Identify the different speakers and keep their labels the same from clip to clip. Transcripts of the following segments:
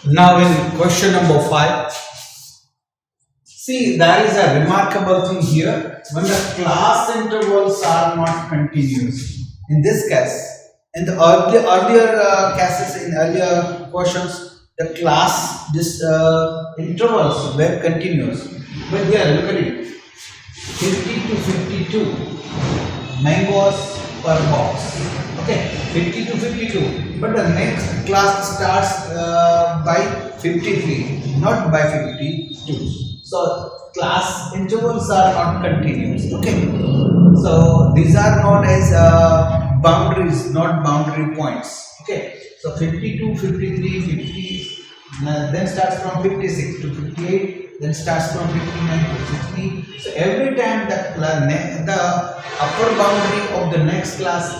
Speaker 1: Now in question number 5, see there is a remarkable thing here when the class intervals are not continuous. In this case, in the earlier cases, in earlier questions, the class intervals were continuous. But here, look at it, 50 to 52 mangoes per box. Okay, 50 to 52. But the next class starts by 53, not by 52. So class intervals are not continuous. Okay, so these are known as boundaries, not boundary points. Okay, so 52, 53, 50, then starts from 56 to 58, then starts from 59 to 60. So every time the upper boundary of the next class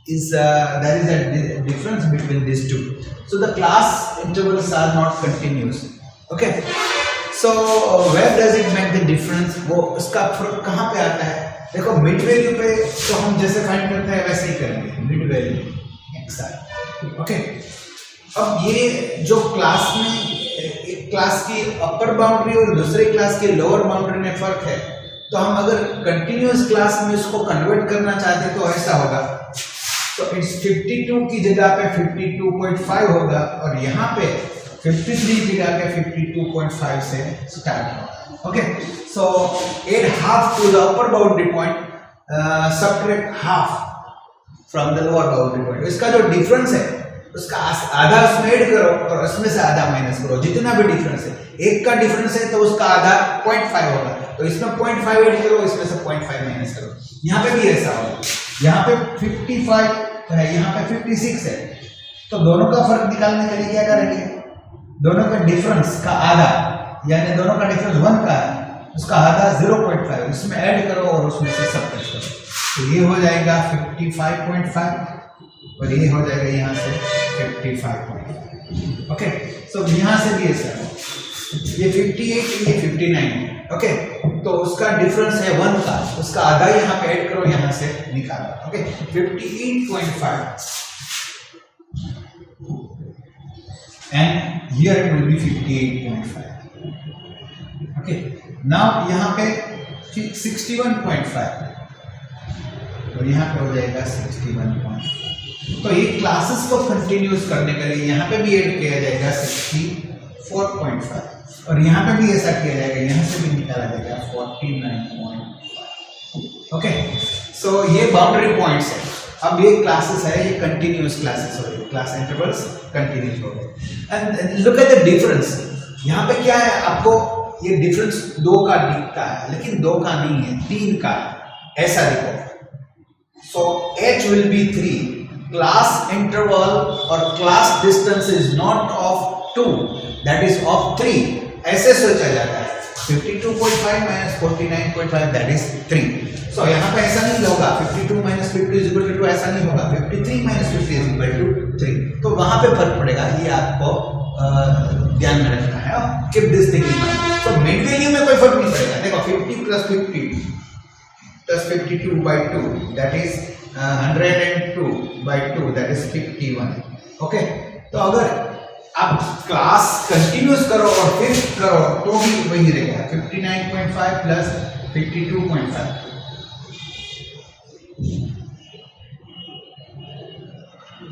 Speaker 1: is there is a difference between these two. So the class intervals are not continuous. Okay, so where does it make the difference? वो उसका फर्क कहाँ पे आता है? देखो mid value पे तो हम जैसे फाइंड करते हैं वैसे ही करेंगे, मिड वैल्यू एक्स। ओके, अब ये जो क्लास में एक क्लास की अपर बाउंड्री और दूसरे क्लास की लोअर बाउंड्री में फर्क है, तो हम अगर कंटिन्यूअस क्लास में इसको कन्वर्ट करना चाहते तो ऐसा होगा, तो इस 52 की जगह पे 52.5 होगा और यहाँ पे 53 की जगह पे 52.5 से स्टार्ट होगा। Okay, so add half to the upper boundary point, subtract half from the lower boundary point. इसका जो डिफरेंस है उसका आधा उसमें ऐड करो और उसमें से आधा माइनस करो, जितना भी डिफरेंस है, एक का डिफरेंस है तो उसका आधा 0.5 होगा, तो इसमें 0.5 ऐड करो, इसमें से 0.5 माइनस करो। यहाँ पे भी ऐसा होगा, यहाँ पे 55 है, यहाँ पे 56 है, तो दोनों का फर्क निकालने के लिए क्या करेंगे, दोनों का डिफरेंस का आधा, यानी दोनों का डिफरेंस 1 का है, उसका आधा 0.5 उसमें ऐड करो और उसमें से सबट्रैक्ट करो, तो ये हो जाएगा 55.5 और ये हो जाएगा यहाँ से 55.5। ओके, सो यहाँ से भी ऐसा है, ये 58 ये 59। ओके, तो उसका डिफरेंस है 1 का, उसका आधा यहाँ पे ऐड करो, यहाँ से निकालो। Okay, 58.5 and here it will be 58.5। Okay, now यहाँ पे 61.5 और यहाँ पे हो जाएगा 61.5। तो ये क्लासेस को कंटिन्यूस करने के लिए यहाँ पे भी ऐड किया जाएगा 64.5 और यहाँ पे भी ऐसा किया जाएगा, यहाँ से भी निकाला जाएगा 49.5। ओके, सो ये बाउंड्री पॉइंट्स है। अब ये क्लासेस है, ये कंटिन्यूस क्लासेस हो गए, क्लास इंटरवल्स कंटिन्यूस हो गए। And look at the difference, यहाँ पे क्या है, आपको ये डिफरेंस 2 का दिखता है, लेकिन 2 का नहीं है, 3 का है, ऐसा देखो। सो h will be 3, class interval or class distance is not of 2, that is of 3, ऐसे सोचा जाता है। 52.5 minus 49.5 that is 3। so यहाँ पे ऐसा नहीं होगा 52 minus 50 is equal to 2, ऐसा नहीं होगा 53 minus 50 is equal to 3, तो वहाँ पे फर्क पड़ेगा, ये आपको ध्यान में रखना है। keep this thing in mind। तो मिड वैल्यू में कोई फर्क नहीं पड़ेगा, देखो 50 plus 50 plus 52 by 2 that is 102 by 2 that is 51। Okay, तो अगर आप क्लास कंटिन्यूस करो और फिर करो तो भी वही रहेगा, 59.5 प्लस 52.5,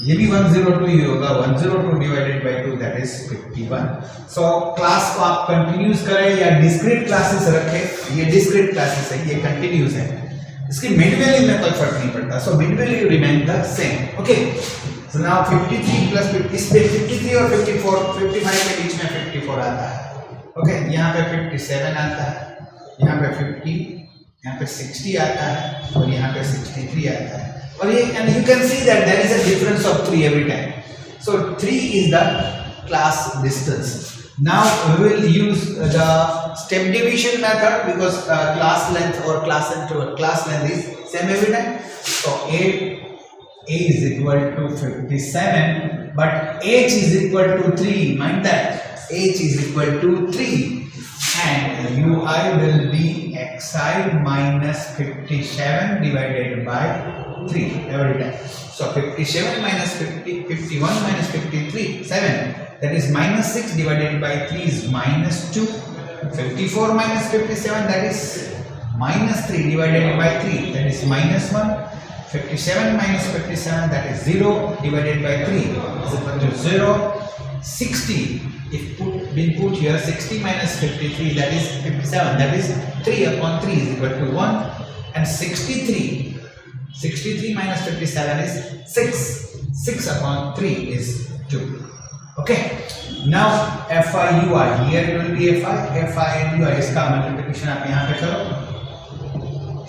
Speaker 1: ये भी 102 ही होगा, 102 divided by 2 that is 51। So class को आप कंटिन्यूस करें या डिस्क्रीट क्लासेस रखें, ये डिस्क्रीट क्लासेस है, ये कंटिन्यूस है, इसकी मिड वैल्यू में कोई फर्क नहीं पड़ता, so mid value remain the same. Okay, so now 53 plus 50, इसमें 53 और 54 55 के बीच में 54 आता है। ओके, यहाँ पे 57 आता है, यहाँ पे 50, यहाँ पे 60 आता है और यहाँ पे 63 आता है, और ये and you can see that there is a difference of 3 every time, so 3 is the class distance। Now we will use the step division method because class length or class length is same every time, so a is equal to 57 but h is equal to 3, mind that h is equal to 3 and ui will be xi minus 57 divided by 3 every time. So 57 minus 50, 51 minus 53, 7. That is minus 6 divided by 3 is minus 2. 54 minus 57, that is minus 3 divided by 3, that is minus 1. 57 minus 57, that is 0 divided by 3 is equal to 0. 60, if been put here, 60 minus 53, that is 57, that is 3 upon 3 is equal to 1. And 63 minus 57 is 6 upon 3 is 2. Okay, now fi ui, here it will be fi and ui, इसका multiplication आप यहाँ पे करो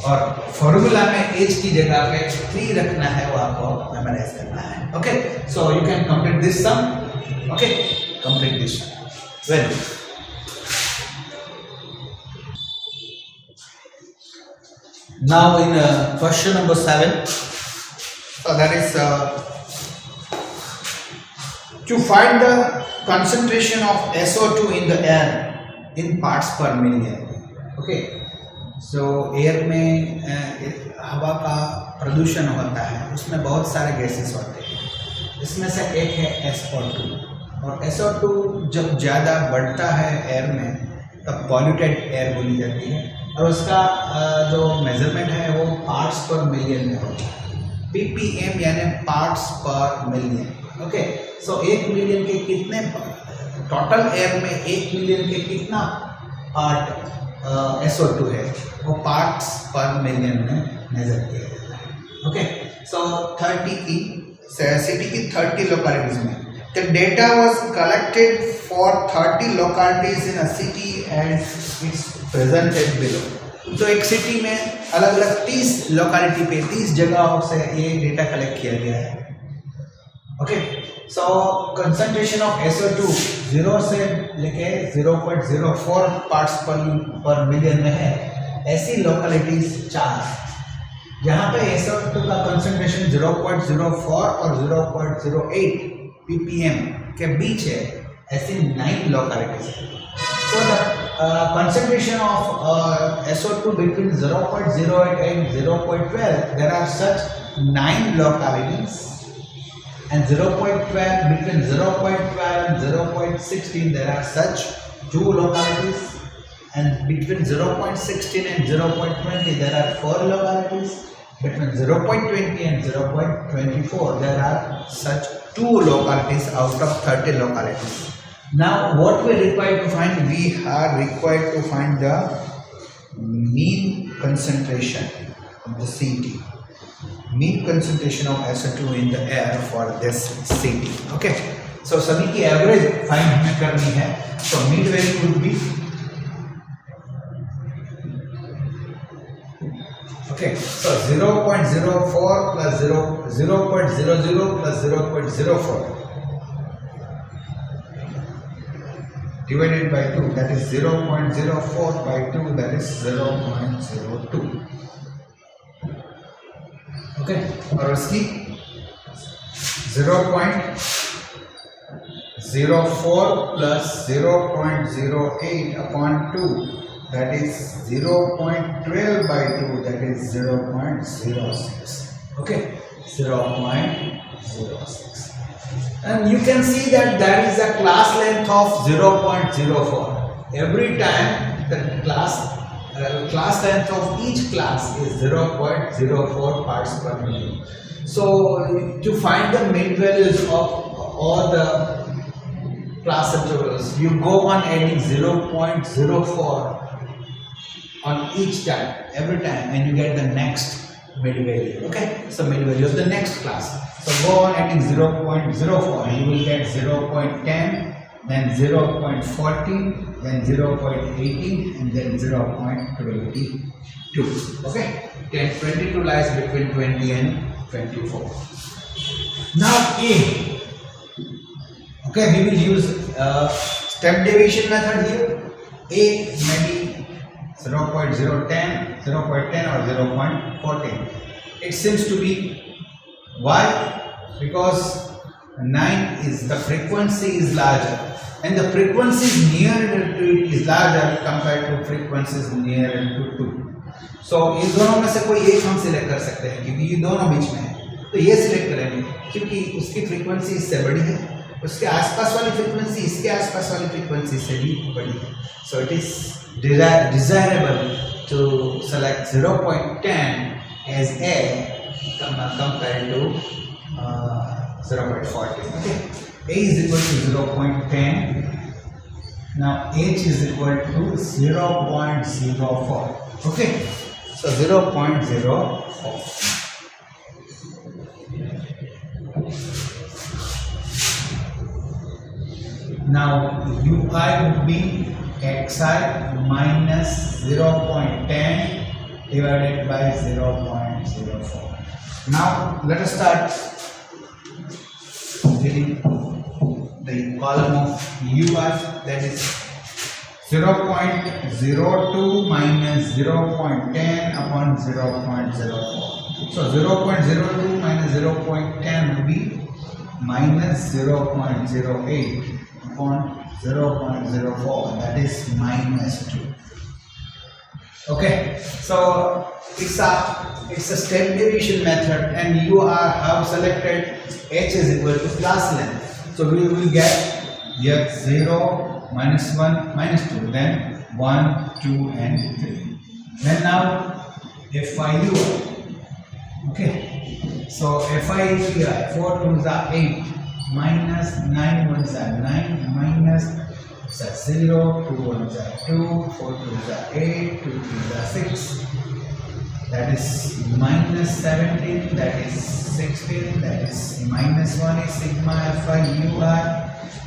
Speaker 1: और formula में h की जगह पे 3 रखना है, वो आपको मेमोराइज करना है. Okay, so you can complete this sum. Okay, complete this well. Now in question number 7, so that is to find the concentration of SO2 in the air in parts per million. Okay, so air में हवा का प्रदूषण होता है, उसमें बहुत सारे gases होते हैं. इसमें से एक है SO2, और SO2 जब ज़्यादा बढ़ता है एयर में तब पॉल्यूटेड एयर बोली जाती है, और उसका जो मेजरमेंट है वो पार्ट्स पर मिलियन में होता है. ppm यानी पार्ट्स पर मिलियन. ओके, सो 1 मिलियन के कितने, टोटल एयर में 1 मिलियन के कितना पार्ट SO2 है, वो पार्ट्स पर मिलियन में मेजर किया जाता है. ओके, सो 30 की सिटी की 30 लोकेलिटीज में the data was collected for 30 localities in a city and it's presented below. तो एक सिटी में अलग अलग 30 लोकेलिटी पे 30 जगहों से ये डेटा कलेक्ट किया गया है. Okay, so concentration of SO2 0 से लेके 0.04 पार्ट्स पर मिलियन में है. ऐसी लोकेलिटीज 4 जहाँ पे SO2 का कंसंट्रेशन 0.04 और 0.08 ppm के बीच है, ऐसी 9 लोकेलिटीज है. So the concentration of SO2 between 0.08 and 0.12, there are such 9 localities, and 0.12 between 0.12 and 0.16 there are such 2 localities, and between 0.16 and 0.20 there are 4 localities, between 0.20 and 0.24 there are such 2 localities out of 30 localities. Now what we require to find, we are required to find the mean concentration of the city, mean concentration of SO2 in the air for this city. Okay, so सभी की average find हमें करनी है. So mid value would be, okay, so 0.04 plus 0.00 plus 0.04 divided by 2, that is 0.04 by 2, that is 0.02. Okay, और उसकी 0.04 plus 0.08 upon 2, that is 0.12 by 2, that is 0.06. Okay, 0.06. And you can see that there is a class length of 0.04. Every time the class length of each class is 0.04 parts per million. So to find the mid values of all the class intervals, you go on adding 0.04 on each time, every time, and you get the next mid value. Okay, so mid value of the next class. So go on adding 0.04 and you will get 0.10, then 0.40, then 0.18, and then 0.22. Okay, then 22 lies between 20 and 24. Now A. Okay, we will use step deviation method here. A may be 0.010, 0.10 or 0.14. It seems to be, why? Because 9 is the frequency is larger, and the frequencies nearer to it is larger compared to frequencies nearer to 2. So इन दोनों में से कोई एक हम select कर सकते हैं क्योंकि ये दोनों बीच में है, तो ये सिलेक्ट करेंगे क्योंकि उसकी फ्रीक्वेंसी इससे बड़ी है, उसके आसपास वाली फ्रीक्वेंसी इसके आसपास वाली फ्रीक्वेंसी से भी बड़ी है. So it is desirable to select 0.10 as A compared to 0.40. Okay, A is equal to 0.10. Now H is equal to 0.04. Okay, so 0.04. Now UI would be xi minus 0.10 divided by 0.04. Now let us start filling the column of UI, that is 0.02 minus 0.10 upon 0.04. So 0.02 minus 0.10 will be minus 0.08 upon 0.04, that is minus 2. Okay, so it's a step deviation method, and you have selected h is equal to class length. So we will get here 0, minus 1, minus 2, then 1, 2 and 3. Then now FIU. Okay, so FIU 4 2s are 8. Minus 9 ones are 9, minus 0, 2 ones are 2, 4 2s are 8, 2 3s are 6. That is minus 17, that is 16, that is minus 1 is sigma fi ui,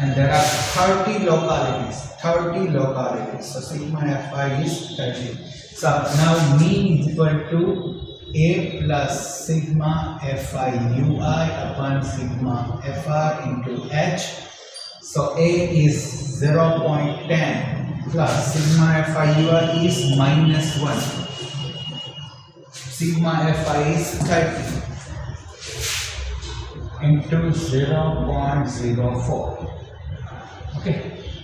Speaker 1: and there are 30 localities. So sigma fi is 30. So now mean is equal to A plus sigma fi ui upon sigma fr into h. So A is 0.10 plus sigma fi ui is minus 1. Sigma fi is 30 into 0.04. Okay,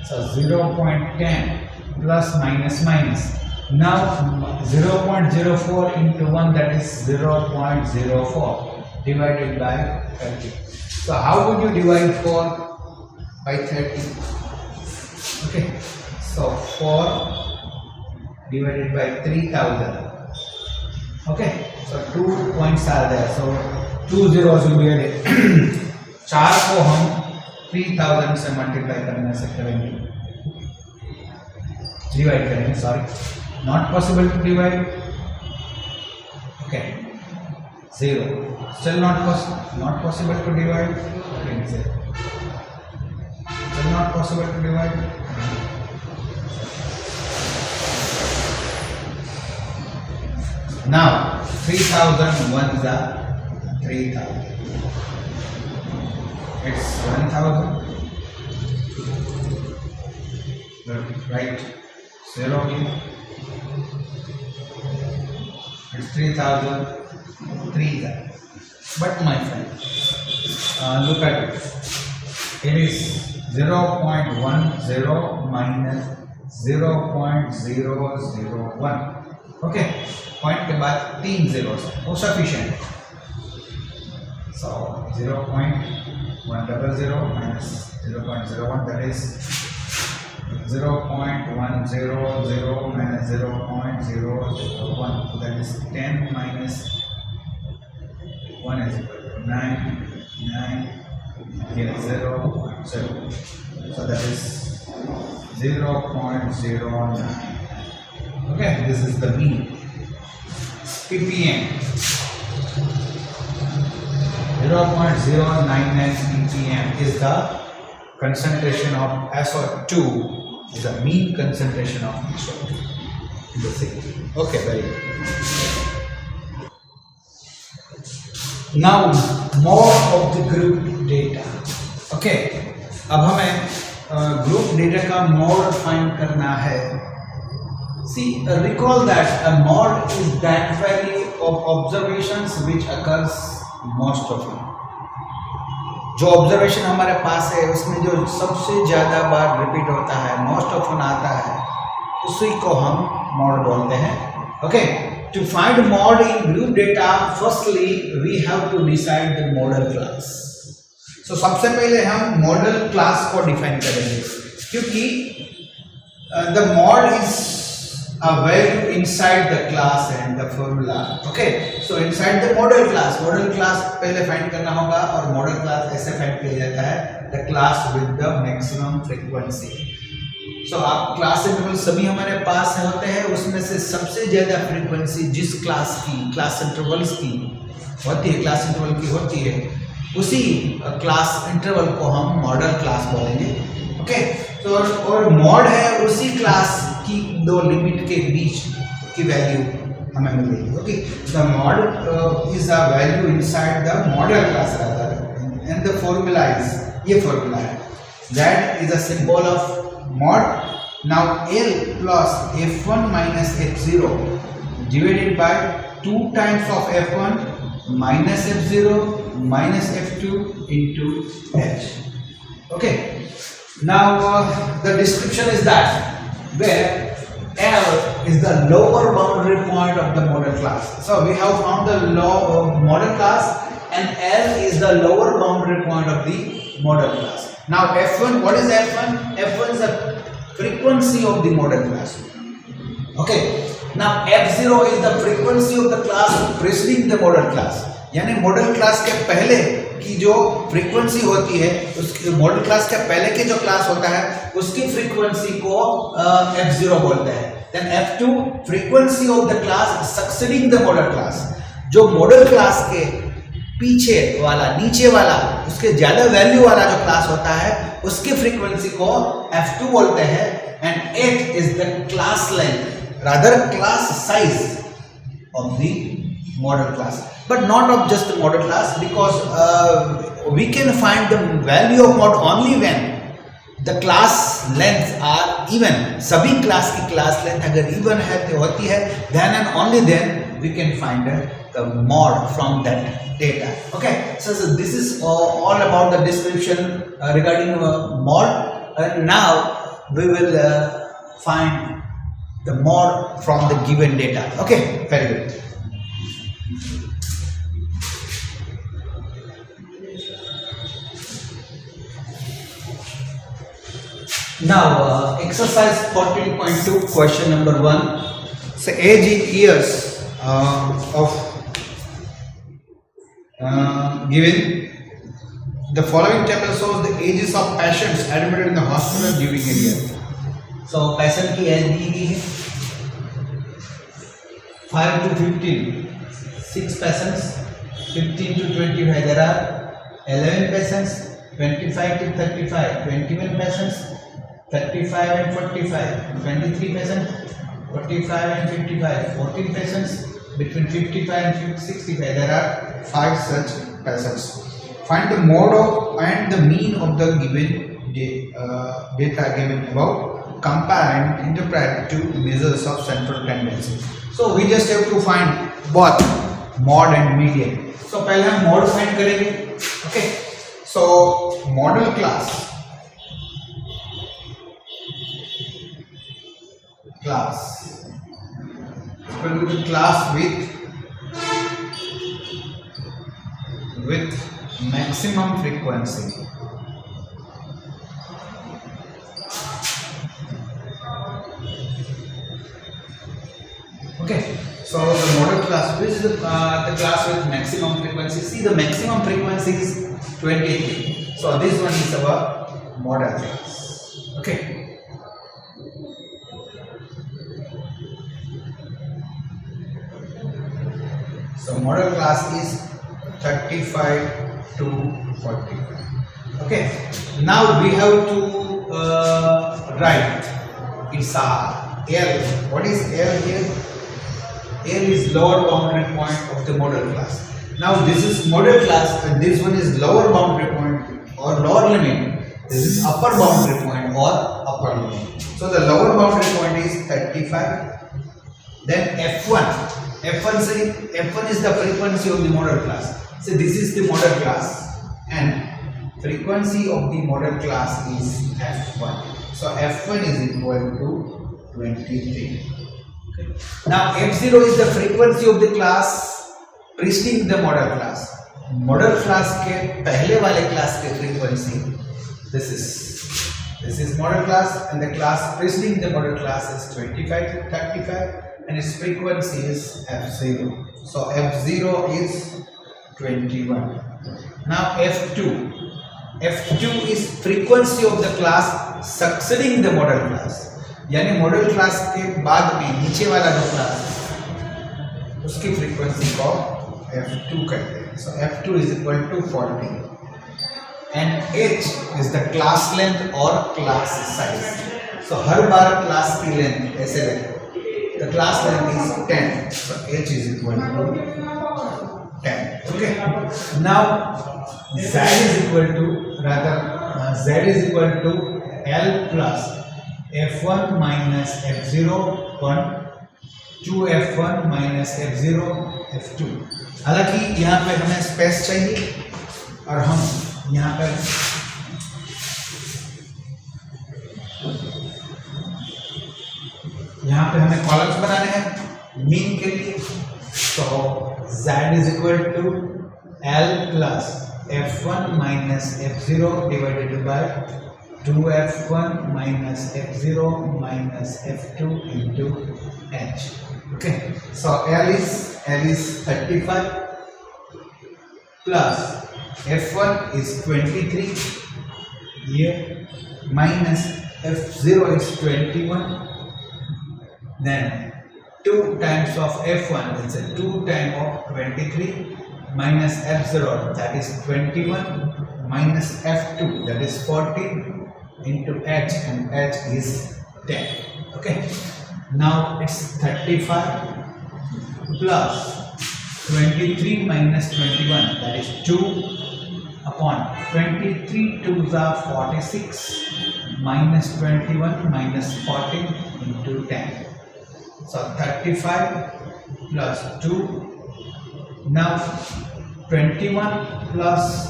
Speaker 1: so 0.10 plus minus minus. Now 0.04 into 1, that is 0.04 divided by 30. So how would you divide 4 by 30? Okay, so 4 divided by 3000. Okay, so 2 points are there, so 2 zeros will be added. 4 को हम 3000 से multiply करने से करेंगे, divide करेंगे, sorry, not possible to divide. Okay, 0, still not possible to divide. Okay, 0, still not possible to divide. Now 3000 ones are 3000. It's 1000. Right, 0 here. It's 3000, 3000. But my friend, look at it. It is 0.10 minus 0.001. Okay, point के बाद 3 zeros वो sufficient. So 0.100 minus 0.01, that is 0.100 minus 0.001, that is 10 minus 1 is equal to 9, 9, here 0, 0. So that is 0.09. Okay, this is the mean. ppm 0.099 ppm is the concentration of SO2, is the mean concentration of SO2 in the city. Okay, very good. Now more of the group data. Okay, अब हमें group data का mode find करना है. See, recall that a mode is that value of observations which occurs most often. जो observation हमारे पास है उसमें जो सबसे ज़्यादा बार रिपीट होता है, मोस्ट ऑफन आता है, उसी को हम मॉड बोलते हैं. Okay, to find mode in group data firstly we have to decide the modal class. तो सबसे पहले हम मॉडल क्लास को डिफाइन करेंगे, क्योंकि the mod is a value inside the class and the formula. Okay, so inside the model class पहले find करना होगा, और मॉडल क्लास ऐसे फाइंड किया जाता है, the class with the maximum frequency. So आप क्लास इंटरवल सभी हमारे पास होते हैं, उसमें से सबसे ज्यादा फ्रीक्वेंसी जिस क्लास की, क्लास इंटरवल्स की होती है, क्लास इंटरवल की होती है, उसी क्लास इंटरवल को हम मॉडल क्लास बोलेंगे. ओके, तो और मॉड है उसी क्लास की दो लिमिट के बीच की वैल्यू हमें मिलेगी. Okay, the mod is a value inside the modal class rather, and the formula is, ये फॉर्मूला है, that is a symbol of mod. Now L plus f1 minus f0 divided by 2 times of f1 minus f0 minus f2 into h. Okay, now the description is that where L is the lower boundary point of the model class. So we have found the model class, and L is the lower boundary point of the model class. Now F1, what is F1? F1 is the frequency of the model class. Okay, now F0 is the frequency of the class preceding the model class. यानी model class के पहले की जो frequency होती है, उसके model class के पहले के जो क्लास होता है उसकी फ्रीक्वेंसी को F0 बोलते हैं. Then F2 frequency of the class succeeding the modal class. जो मॉडल क्लास के पीछे वाला, नीचे वाला, उसके ज्यादा वैल्यू वाला जो क्लास होता है उसकी फ्रीक्वेंसी को F2 बोलते हैं. And 8 is the class length, rather class size of the model class, but not of just the model class, because we can find the value of mod only when the class lengths are even. सभी class की class length अगर even है तो होती है, then and only then we can find the mod from that data. Okay, so this is all about the description regarding mod. Now we will find the mod from the given data. Okay, very good. Now exercise 14.2, question number 1. So age in years of given. The following table shows the ages of patients admitted in the hospital during a year. So patient की as the गई है 5 to 15, 6 patients. 15 to 25, there are 11 patients. 25 to 35, 21 patients. 35 and 45, 23 patients. 45 and 55, 14 patients. Between 55 and 65, there are 5 such patients. Find the mode of and the mean of the given data given above. Compare and interpret two measures of central tendency. So we just have to find both mode and median. So पहले हम mode find करेंगे. Okay. So model class equal to the class with maximum frequency. Okay, so the model class, which is the class with maximum frequency. See, the maximum frequency is 23. So this one is our model class. Okay. So model class is 35 to 45. Okay. Now we have to write its L. What is L here? L is lower boundary point of the model class. Now this is model class and this one is lower boundary point or lower limit. This is upper boundary point or upper limit. So the lower boundary point is 35. Then F1. F1 is the frequency of the model class. So this is the model class and frequency of the model class is f1. So f1 is equal to 23. Okay. Now f0 is the frequency of the class preceding the model class. Model class के पहले वाले class के frequency this is model class, and the class preceding the model class is 25 to 35, and its frequency is f0. So f0 is 21. Now f2 is frequency of the class succeeding the model class. यानी model class के बाद में नीचे वाला जो class उसकी frequency को f2 कहते हैं. So f2 is equal to 40, and h is the class length or class size. So her bar class की लेंथ ऐसे रहे. The class length is 10. So h is equal to 10. Okay. Now z is equal to L plus f1 minus f0 1 2f1 minus f0 f2. हालांकि यहाँ पे हमें space चाहिए और हम यहाँ पर हमें कॉलम्स बनाने हैं मीन के लिए. तो z is equal to L plus f1 minus f0 divided by 2f1 minus f0 minus f2 into h. Okay, so L is 35 plus f1 is 23 here minus f0 is 21. Then 2 times of f1, it's a 2 times of 23 minus f0, that is 21, minus f2, that is 14 into h, and h is 10. Okay, now it's 35 plus 23 minus 21, that is 2 upon 23 2s are 46 minus 21 minus 14 into 10. So 35 plus 2. Now 21 plus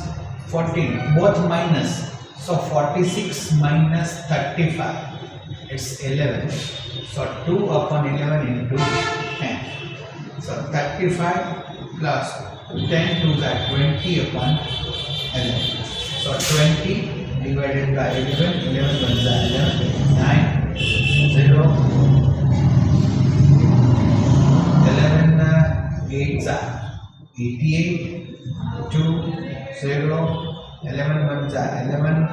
Speaker 1: 14, both minus. So 46 minus 35, it's 11. So 2 upon 11 into 10. So 35 plus 10 to that 20 upon 11. So 20 divided by 11, 11 ones are 11, 9, 0, 11 8s are 88, 2, 0, 11 ones are 11,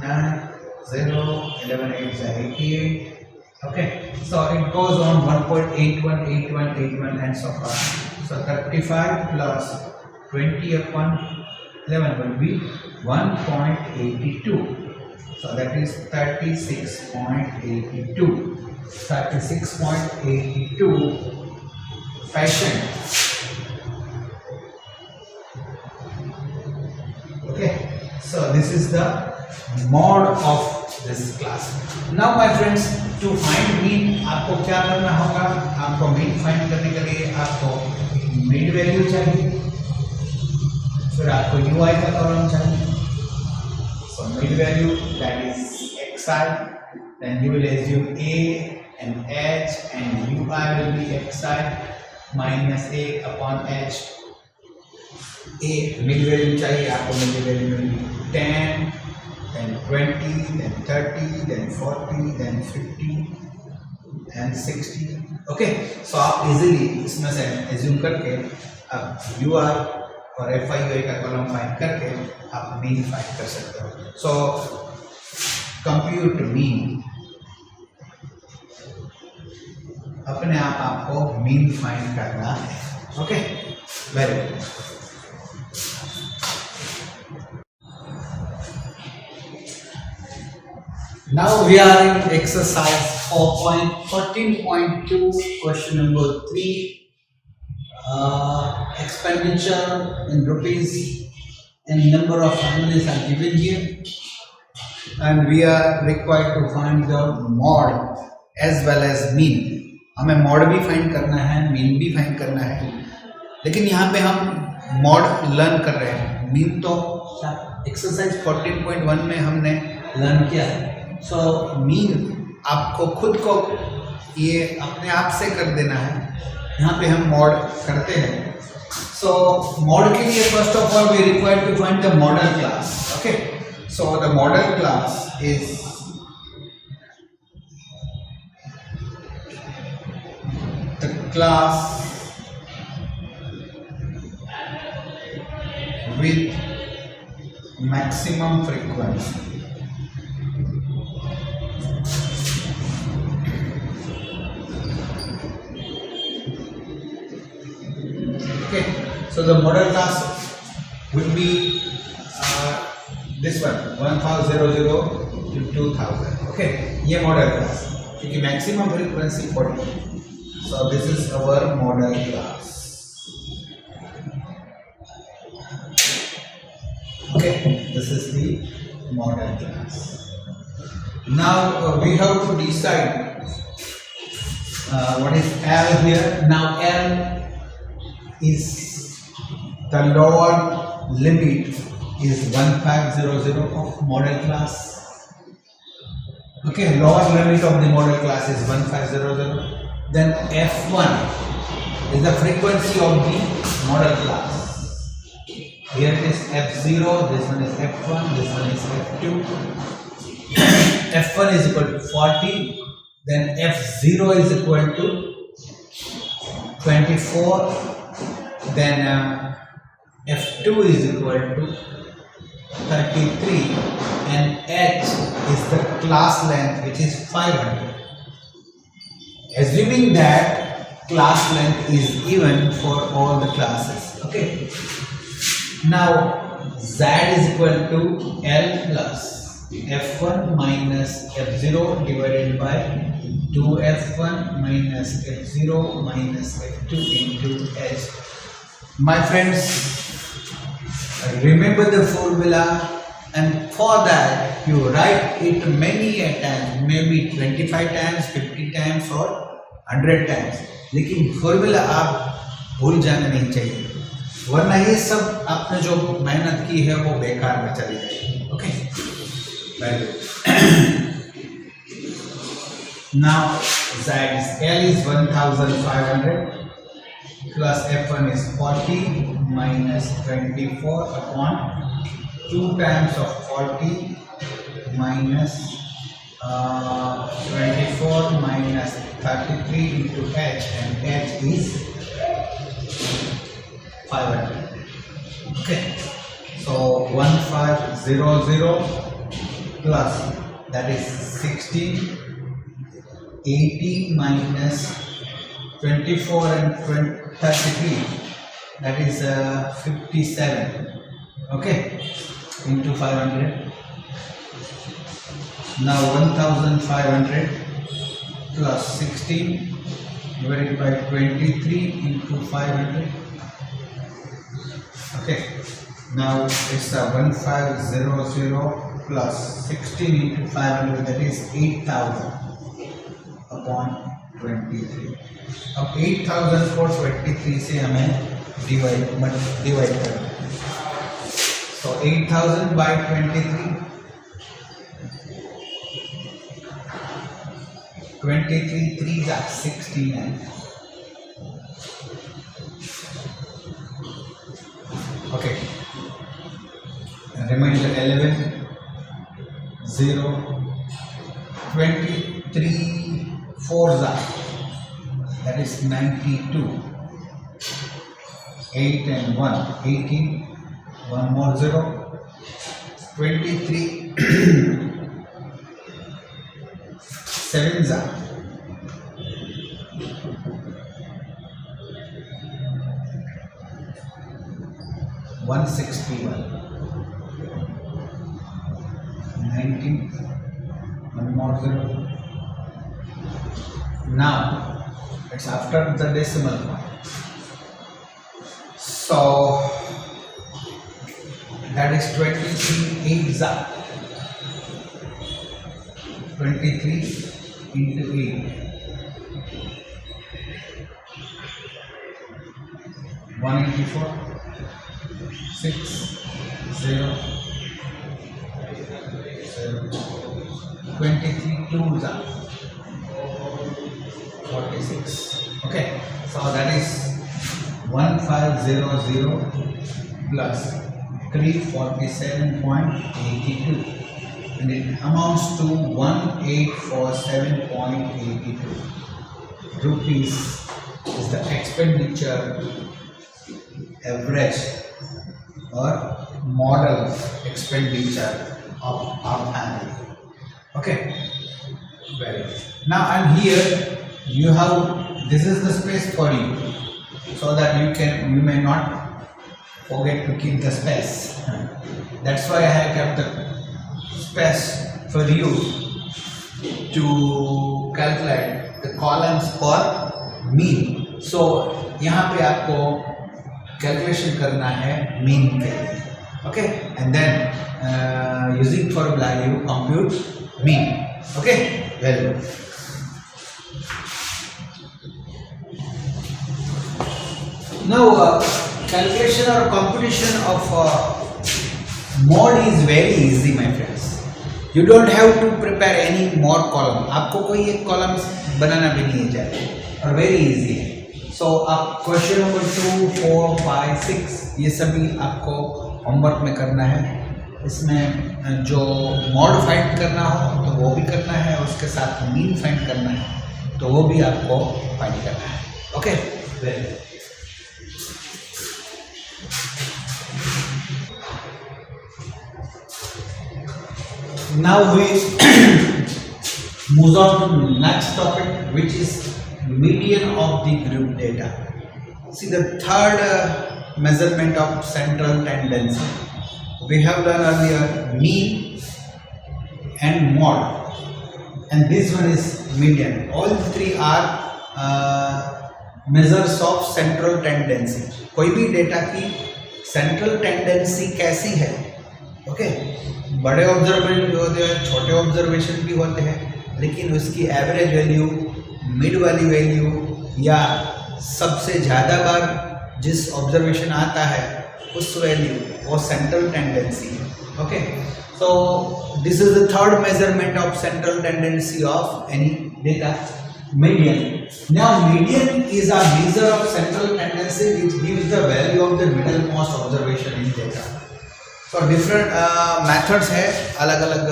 Speaker 1: 9, 0, 11 8s are 88. Okay, so it goes on 1.81, 81, 81 and so forth. So 35 plus 20 upon 11 will be 1.82. So that is 36.82. 36.82 fashion. Okay, so this is the mod of this class. Now my friends, to find mean आपको क्या करना होगा? आपको mean find करने के लिए आपको mid value चाहिए, फिर आपको ui का कॉलम चाहिए. So mid value, that is xi, then you will assume a and h, and ui will be xi minus a upon h. A mid value चाहिए आपको, mid value will be 10, then 20, then 30, then 40, then 50 and 60. Okay, so आप easily इसमें से assume करके आप UR और FIUI का column find करके आप मीन फाइंड कर सकते हो. So compute mean, अपने आप आपको मीन फाइंड करना है. Okay, very good. Now we are in exercise 14.2, question number 3. Expenditure in rupees and number of families are given here, and we are required to find the mod as well as mean. हमें mod भी find करना है, mean भी find करना है, लेकिन यहाँ पे हम mod लर्न कर रहे हैं, mean तो एक्सरसाइज 14.1 में हमने लर्न किया है। सो मीन आपको खुद को ये अपने आप से कर देना है। यहाँ पे हम मॉड करते हैं। सो मॉड के लिए first of all we require to find the modal class. Okay, so the modal class is the class with maximum frequency. Okay, so the model class would be this one 1000 to 2000. Okay, ये model class क्योंकि maximum frequency 40. So this is our model class. Okay, this is the model class. Now we have to decide what is L here. Now L is the lower limit is 1500 of model class. Okay, lower limit of the model class is 1500. Then F1 is the frequency of the model class. Here it is F0, this one is F1, this one is F2. F1 is equal to 40, then F0 is equal to 24, then F2 is equal to 33, and H is the class length, which is 500. Assuming that class length is even for all the classes. Okay. Now Z is equal to L plus F1 minus F0 divided by 2F1 minus F0 minus F2 into H. My friends, remember the formula, and for that you write it many a times, maybe 25 times, 50 times or 100 times. लेकिन formula आप भूल जाना नहीं चाहिए, वरना ये सब आपने जो मेहनत की है वो बेकार में चली जाएगी. Okay, very good. Now Z is L is 1500 plus F1 is 40 minus 24 upon 2 times of 40 minus 24 minus 33 into H, and H is 500. Okay, so 1500 plus, that is 16, 80 minus 24 and 33, that is 57. Okay, into 500. Now 1500 plus 16 divided by 23 into 500. Okay, now it's 1500 plus 16 into 500, that is 8000 upon 23. अब 8000 को 23 से हमें divide करना है. So 8000 by 23, 23 3s are 69. Okay, remainder 11, 0, 23 4s are, that is 92. 8 and 1, 18, one more 0, 23 7s are, 161, 19, one more 0. Now it's after the decimal point, so that is 23 8s are, 23 into 8, 184, 6, 0, 23 2s are 46. Okay, so that is 1500 plus 347.82, and it amounts to 1847.82 rupees is the expenditure average or model expenditure of our family. Okay, very good. Now and here you have, this is the space for you, so that you may not forget to keep the space. That's why I have kept the space for you to calculate the columns for mean. So यहाँ पे आपको calculation करना है mean के लिए. Okay, and then using formula you compute mean. Okay, very good. Now calculation or computation of mode is very easy, my friends. You don't have to prepare any more column. आपको कोई एक column बनाना भी नहीं चाहिए और very easy है. So आप question number 2, 4, 5, 6 ये सभी आपको होमवर्क में करना है. इसमें जो मॉड फाइंड करना हो तो वो भी करना है, उसके साथ मीन फाइंड करना है तो वो भी आपको फाइंड करना है. Okay, very good. Now we move on to the next topic, which is median of the group data. See the third measurement of central tendency. We have done earlier mean and mode, and this one is median. All three are measures of central tendency. कोई भी data की central tendency कैसी है? Okay, बड़े observation भी होते हैं, छोटे ऑब्जर्वेशन भी होते हैं, लेकिन उसकी एवरेज वैल्यू, मिड वाली वैल्यू या सबसे ज़्यादा बार जिस ऑब्जर्वेशन आता है उस वैल्यू वो सेंट्रल टेंडेंसी है. Okay, so this is the third measurement of central tendency of any data, median. Now median is a measure of central tendency which gives the value of the middle most observation in data. तो different methods है अलग अलग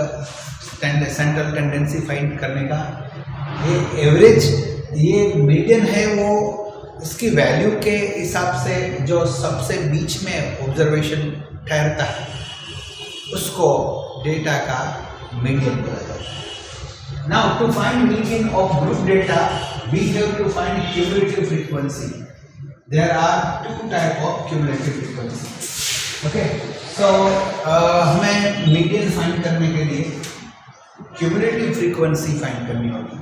Speaker 1: central tendency find करने का. ये average, ये median है, वो इसकी वैल्यू के हिसाब से जो सबसे बीच में ऑब्जर्वेशन ठहरता है उसको डेटा का मीडियन बोला जाता है. Now to find median of group data we have to find cumulative frequency. There are two type of cumulative frequency. Okay, so हमें मीडियन फाइंड करने के लिए क्यूमुलेटिव फ्रीक्वेंसी फाइंड करनी होगी.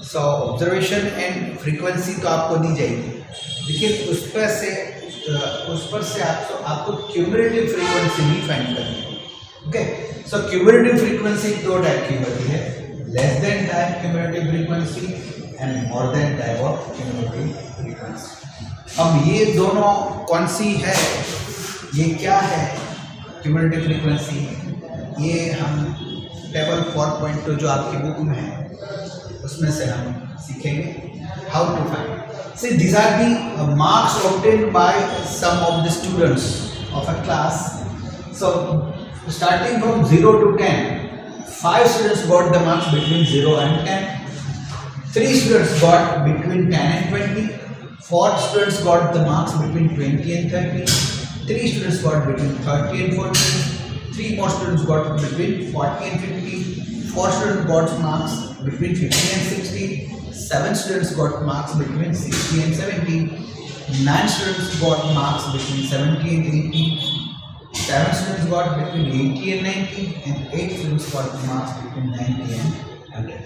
Speaker 1: सो ऑब्जर्वेशन एंड फ्रीक्वेंसी तो आपको दी जाएगी, लेकिन उस पर से आपको क्यूमुलेटिव फ्रीक्वेंसी भी फाइंड करनी होगी. ओके, सो क्यूमुलेटिव फ्रीक्वेंसी दो टाइप की होती है, less than type cumulative frequency and more than type of cumulative frequency. अब ये दोनों कौन सी है, ये क्या है क्यूमुलेटिव फ्रीक्वेंसी, ये हम टेबल 4.2 जो आपकी बुक में है उसमें से हम सीखेंगे how to find. See, these are the marks obtained by some of the students of a class. So, starting from 0 to 10, 5 students got the marks between 0 and 10. 3 students got between 10 and 20. 4 students got the marks between 20 and 30. 3 students got between 30 and 40. 3 more students got between 40 and 50. 4 students got marks between 50 and 60. 7 students got marks between 60 and 70. 9 students got marks between 70 and 80. 7 students got between 80 and 90, and 8 students got marks between 90 and 100.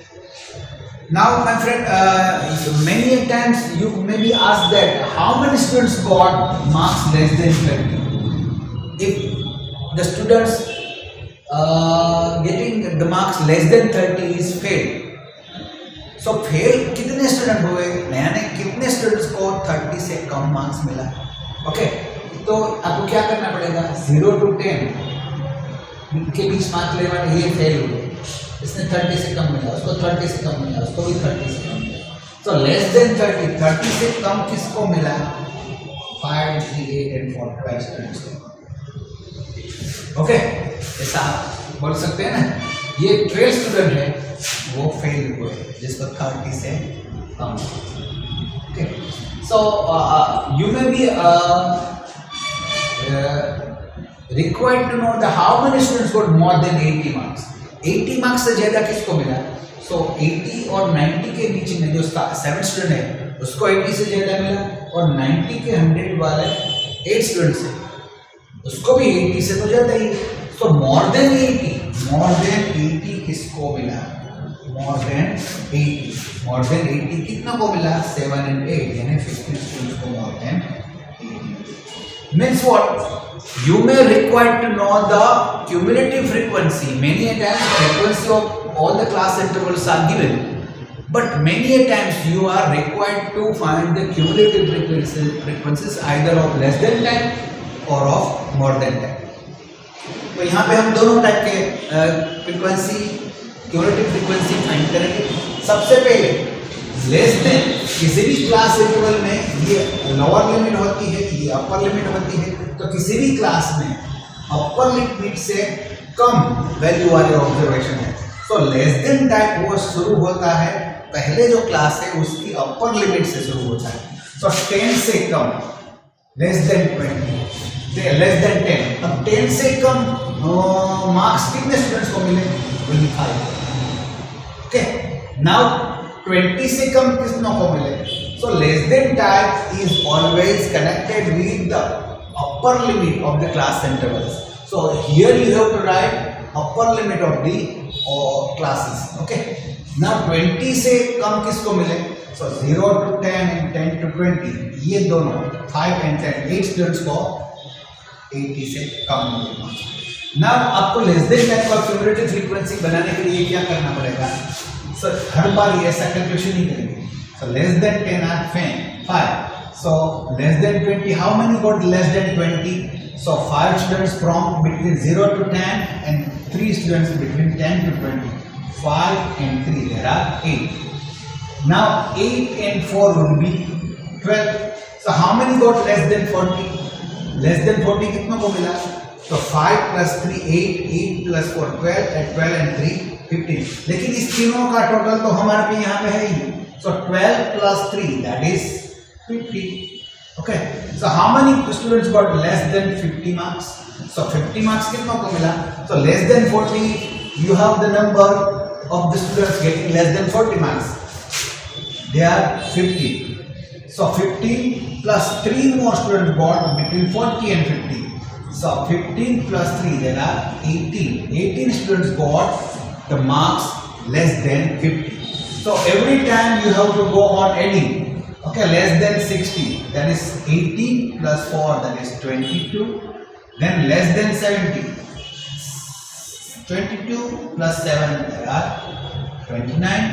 Speaker 1: Now, my friend, many times you may be asked that how many students got marks less than 30. If the students getting the marks less than 30 is failed. So fail कितने student हुए, यानी कितने students को 30 से कम marks मिला. Okay, तो आपको क्या करना पड़ेगा, 0 to 10 के बीच मार्क्स लेने वाले ये फेल हुए, इसने 30 से कम मिला, उसको 30 से कम मिला, उसको भी 30 से कम मिला। तो लेस देन 30 से कम किसको मिला? 5, 3, 8 and 4 12 स्टूडेंट्स को। ओके, ऐसा आप बोल सकते हैं ना। ये 12 स्टूडेंट है वो फेल हुए जिसको 30 से कम। Okay, so you may be required to know the how many students got more than 80 marks. 80 marks से ज्यादा किसको मिला? सो 80 और 90 के बीच में जो 7 स्टूडेंट है उसको 80 से ज्यादा मिला, और 90 के 100 वाले 8 स्टूडेंट से उसको भी 80 से तो ज्यादा ही। सो मोर देन 80 किसको मिला? मोर देन 80 कितना को मिला? 7 and 8 यानी 15 स्टूडेंट्स को more than 80 means what? You may require to know the cumulative frequency. Many a times frequency of all the class intervals are given, but many a times you are required to find the cumulative frequencies either of less than 10 or of more than 10. तो यहाँ पे हम दोनों type के frequency, cumulative frequency find करेंगे। सबसे पहले less than, किसी भी क्लास इंटरवल में ये लोअर लिमिट होती है, ये अपर लिमिट होती है, तो किसी भी क्लास में अपर लिमिट से कम वैल्यू वाले ऑब्जर्वेशन है। तो लेस देन टाइप वो शुरू होता है, पहले जो क्लास है उसकी अपर लिमिट से शुरू होता है। तो 10 से कम, लेस देन 20, लेस देन 10। अब 10 से कम मार्क्स कितने स्टूडेंट्स को मिले? 25। ओके, नाउ 20 से कम कितनों को मिले? So less than type is always connected with the upper limit of the class intervals. So here you have to write upper limit of the classes. Okay. Now 20 से कम किसको मिले? So 0 to 10 and 10 to 20, ये दोनों 5 and 10, 8 students को 80 से कम मिले। Now आपको less than type का क्यूमुलेटिव फ्रीक्वेंसी बनाने के लिए क्या करना पड़ेगा? सर हर बार ये ऐसा कैलकुलेशन नहीं करेंगे। So less than 10 are 5, so less than 20, how many got less than 20? So 5 students from between 0 to 10 and 3 students between 10 to 20. 5 and 3, there are 8. Now 8 and 4 will be 12. So how many got less than 40? Less than 40 कितनों को मिला? तो 5 plus 3 8, 8 plus 4 12, and 12 and 3 15। लेकिन इस तीनों का total तो हमारे पे यहाँ पे है ही। सो 12 plus 3 that is 50। Okay, so how many students got less then 50 marks? So 50 marks कितनों को मिला? सो less then 40 you have the number of the students getting less than 40 marks, they are 50। so 50 plus 3 more students got between 40 and 50, so 15 plus 3 there are 18 students got the marks less than 50। so every time you have to go on adding। okay, less than 60 that is 18 plus 4 that is 22, then less than 70 22 plus 7 there are 29,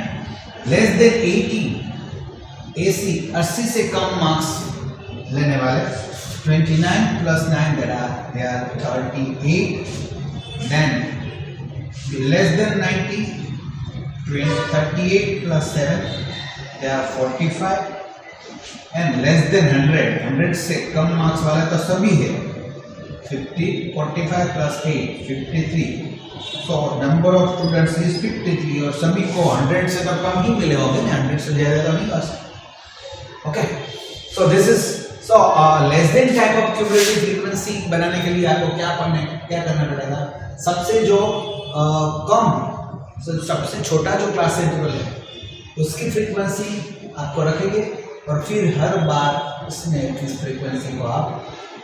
Speaker 1: less than 80 से कम marks लेने वाले 29 plus 9 there are 38, then less than 90 38 plus 7 they are 45, and less than 100 से कम marks वाले तो सभी है 50, 45 plus 8 53। so number of students is 53 और सभी को 100 से तो कम ही मिले होंगे ना, 100 से ज़्यादा तो नहीं बस। Okay, so this is so less than type of cumulative frequency बनाने के लिए आपको क्या करना पड़ेगा? सबसे जो सबसे छोटा जो क्लास इंटरवल है उसकी फ्रीक्वेंसी आपको रखेंगे, और फिर हर बार उसमें इस फ्रीक्वेंसी को आप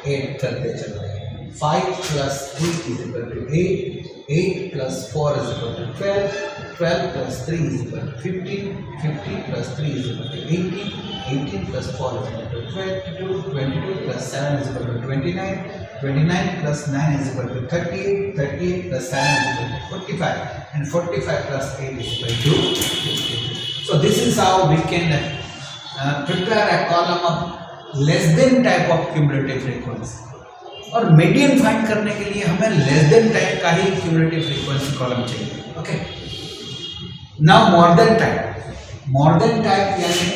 Speaker 1: ऐड करते चल रहे हैं। 5 plus 3 is equal to 8, 8 plus 4 is equal to 12, 12 plus 3 is equal to 15, 15 plus 3 is equal to 18, 18 plus 4 is equal to 22, 22 plus 7 is equal to 29, 29 plus 9 is equal to 38, 38 plus 7 is equal to 45, and 45 plus 8 is equal to 50. So this is how we can prepare a column of less than type of cumulative frequency। और median find करने के लिए हमें less than type का ही cumulative frequency column चाहिए। Okay, now more than type यानी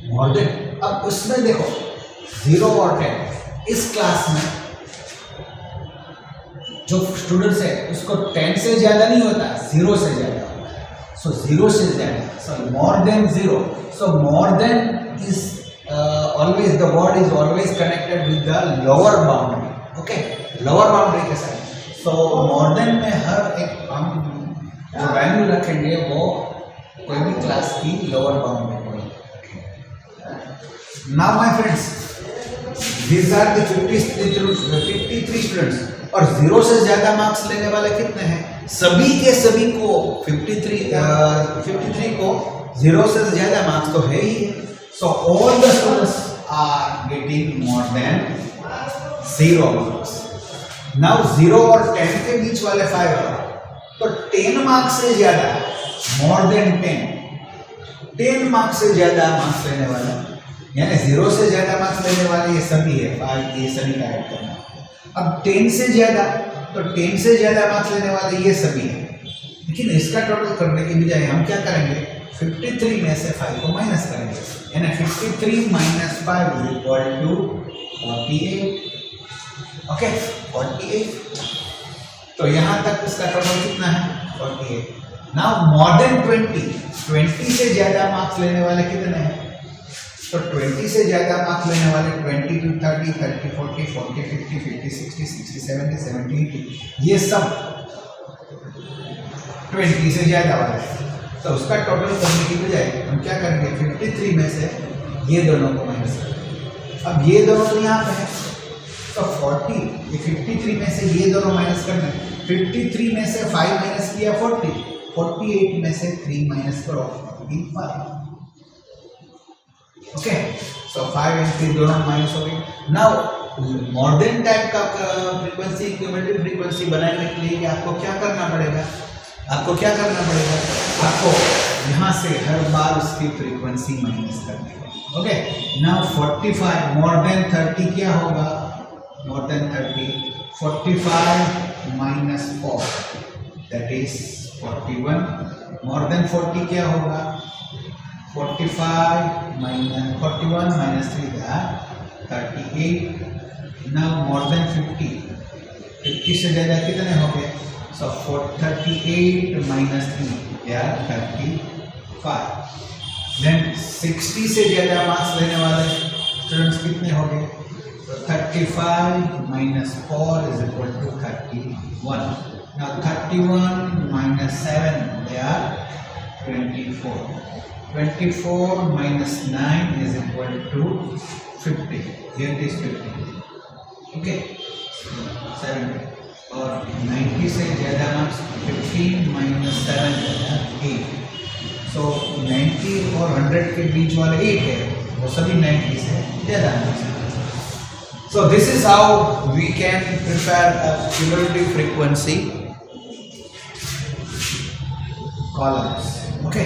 Speaker 1: more than, अब उसमें देखो 0 और 10, इस क्लास में जो स्टूडेंट्स है उसको 10 से ज्यादा नहीं होता, 0 से ज्यादा होता है। सो 0 से ज्यादा, so more than 0, so more than is always the word is always connected with the lower boundary, okay, lower boundary के साथ। so more than में हर एक हम जो वैल्यू रखेंगे वो कोई भी क्लास की लोअर बाउंड्री को रखेंगे। now my friends, these are the 53 students और 0 से ज्यादा मार्क्स लेने वाले कितने हैं? सभी के सभी को 53 को 0 से ज्यादा मार्क्स तो है ही। So all the students are getting more than 0 marks. Now 0 और 10 के बीच वाले 5 तो 10 मार्क्स से ज्यादा, more than 10 मार्क्स से ज्यादा मार्क्स लेने वाला, यानी 0 से ज्यादा मार्क्स लेने वाले ये सभी है, 5 ये सभी का ऐड करना। अब 10 से ज्यादा, तो 10 से ज्यादा मार्क्स लेने वाले ये सभी है, लेकिन इसका टोटल करने की बजाय हम क्या करेंगे? 53 में से 5 को माइनस करेंगे, यानी 53 minus 5 is equal to 48, okay 48। तो यहाँ तक इसका टोटल कितना है? 48। नाउ मोर देन 20 से ज्यादा मार्क्स लेने वाले कितने हैं? तो 20 से ज्यादा मार्क्स लेने वाले 20 to 30, 30 40, 40 50, 50 60, 60 70, 70 80, ये सब 20 से ज्यादा वाले हैं। तो उसका टोटल करने की बजाय हम क्या करेंगे? 53 में से ये दोनों को माइनस करेंगे। अब ये दोनों तो यहाँ पे है, तो 40, ये 53 में से ये दोनों माइनस करना है। 53 में से 5 माइनस किया 40, 48 में से 3 माइनस करो 45, ओके। सो 5 एंड 3 दोनों माइनस हो गए। नाउ मोर देन टाइप का फ्रीक्वेंसी, क्यूमुलेटिव फ्रीक्वेंसी बनाने के लिए आपको क्या करना पड़ेगा? आपको यहाँ से हर बार उसकी फ्रीक्वेंसी माइनस करनी है, ओके। नाउ 45 मोर देन 30 क्या होगा? More than 30 45 minus 4 that is 41। More than 40 क्या होगा? 41 माइनस 3 38। नाउ मोर देन 50 से ज़्यादा कितने हो गए? So 38 minus 3 they are 35। Then 60 से ज़्यादा मार्क्स लेने वाले स्टूडेंट्स कितने हो गए? So 35 minus 4 is equal to 31। Now 31 minus 7 they are 24। 24 minus 9 is equal to 50। Here it is 50, okay, 70। और 90 से ज़्यादा मार्क्स 15 माइनस 7 8। सो 90 और 100 के बीच वाले 8 है, वो सभी 90 से ज़्यादा marks. So this is how we can prepare a cumulative frequency columns, okay,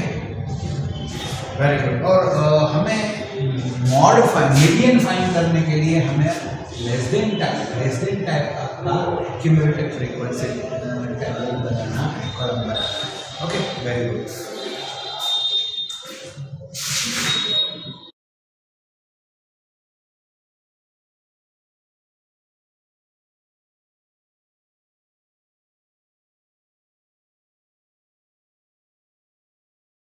Speaker 1: very good. और हमें मॉडिफाई मीडियन फाइंड करने के लिए हमें लेस देन टाइप का क्यूमुलेटिव फ्रीक्वेंसी टेबल बनाना है, कॉलम बनाना, ओके, वेरी गुड।